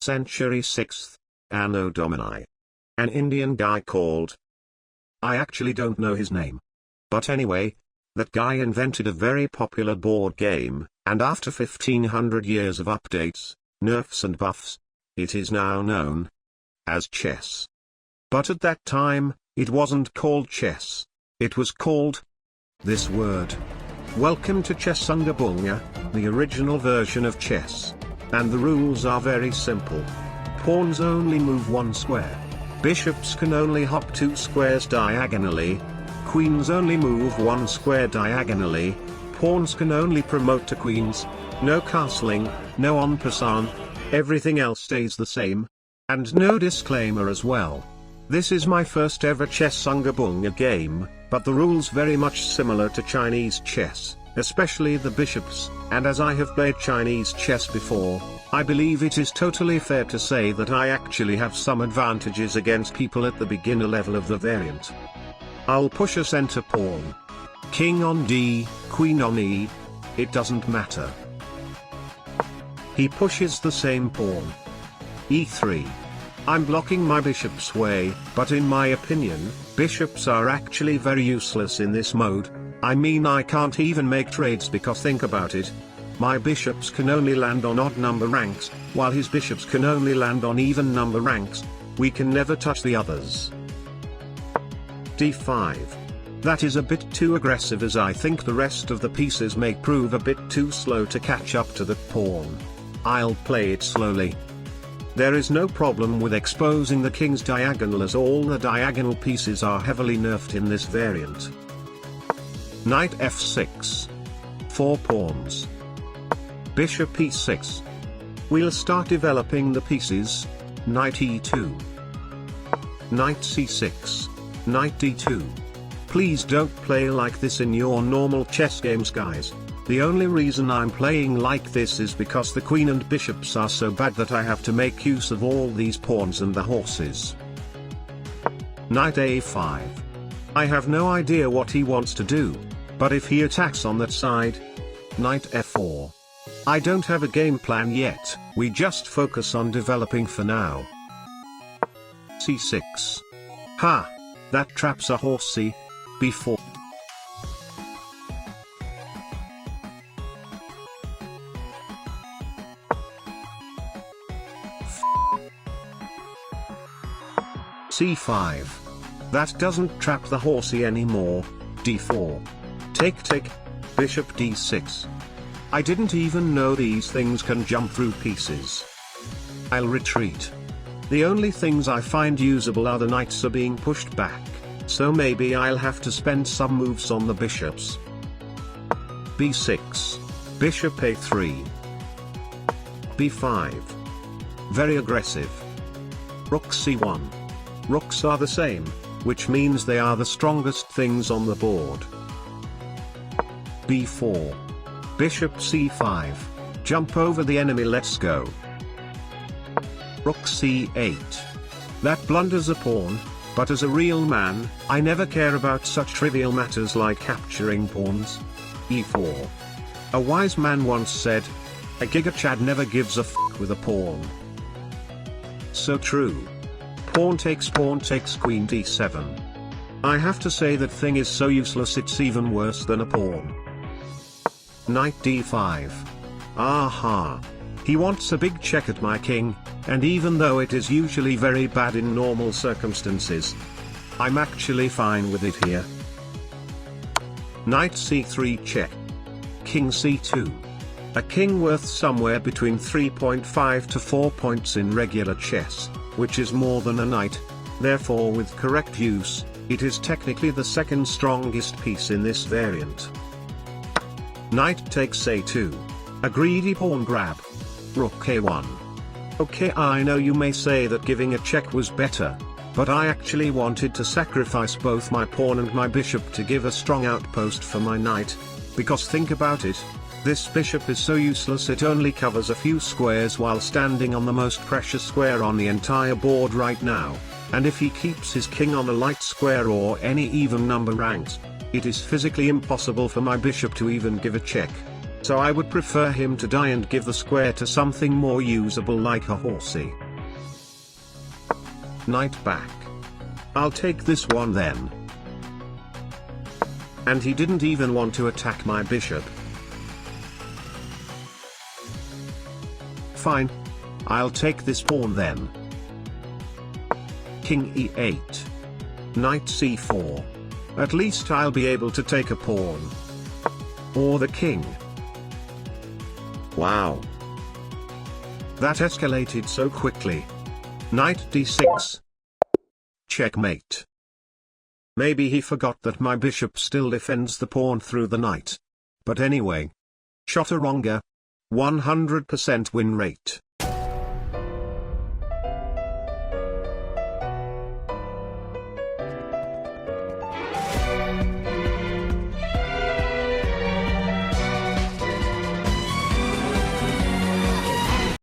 century 6th, Anno Domini. An Indian guy called. I actually don't know his name. But anyway, that guy invented a very popular board game, and after 1500 years of updates, nerfs and buffs, it is now known as chess. But at that time, it wasn't called chess. It was called this word. Welcome to Chaturanga, the original version of chess. And the rules are very simple. Pawns only move one square. Bishops can only hop 2 squares diagonally. Queens only move 1 square diagonally. Pawns can only promote to queens. No castling, no en passant. Everything else stays the same. And no disclaimer as well. This is my first ever Chaturanga game, but the rules very much similar to Chinese chess, especially the bishops, and as I have played Chinese chess before, I believe it is totally fair to say that I actually have some advantages against people at the beginner level of the variant. I'll push a center pawn. King on D, queen on E, it doesn't matter. He pushes the same pawn. E3. I'm blocking my bishop's way, but in my opinion, bishops are actually very useless in this mode. I mean, I can't even make trades because think about it. My bishops can only land on odd number ranks, while his bishops can only land on even number ranks. We can never touch the others. D5. That is a bit too aggressive, as I think the rest of the pieces may prove a bit too slow to catch up to that pawn. I'll play it slowly. There is no problem with exposing the king's diagonal, as all the diagonal pieces are heavily nerfed in this variant. Knight f6. 4 pawns. Bishop e6. We'll start developing the pieces. Knight e2. Knight c6. Knight d2. Please don't play like this in your normal chess games, guys. The only reason I'm playing like this is because the queen and bishops are so bad that I have to make use of all these pawns and the horses. Knight a5. I have no idea what he wants to do, but if he attacks on that side. Knight f4. I don't have a game plan yet, we just focus on developing for now. c6. Ha! That traps a horsey. b4. c5. That doesn't trap the horsey anymore. d4. Take. Bishop d6. I didn't even know these things can jump through pieces. I'll retreat. The only things I find usable are the knights are being pushed back, so maybe I'll have to spend some moves on the bishops. b6. Bishop a3. b5. Very aggressive. Rook c1. Rooks are the same, which means they are the strongest things on the board. b4. Bishop c5. Jump over the enemy, let's go. Rook c8. That blunders a pawn, but as a real man, I never care about such trivial matters like capturing pawns. e4. A wise man once said, a gigachad never gives a f with a pawn. So true. Pawn takes queen d7. I have to say that thing is so useless it's even worse than a pawn. Knight d5. Aha! He wants a big check at my king, and even though it is usually very bad in normal circumstances, I'm actually fine with it here. Knight c3 check. King c2. A king worth somewhere between 3.5 to 4 points in regular chess, which is more than a knight. Therefore, with correct use, it is technically the second strongest piece in this variant. Knight takes a2. A greedy pawn grab. Rook a1. Okay, I know you may say that giving a check was better, but I actually wanted to sacrifice both my pawn and my bishop to give a strong outpost for my knight, because think about it, this bishop is so useless it only covers a few squares while standing on the most precious square on the entire board right now, and if he keeps his king on a light square or any even number ranks, it is physically impossible for my bishop to even give a check. So I would prefer him to die and give the square to something more usable like a horsey. Knight back. I'll take this one then. And he didn't even want to attack my bishop. Fine. I'll take this pawn then. King e8. Knight c4. At least I'll be able to take a pawn. Or the king. Wow. That escalated so quickly. Knight d6. Checkmate. Maybe he forgot that my bishop still defends the pawn through the knight. But anyway. Chaturanga. 100% win rate.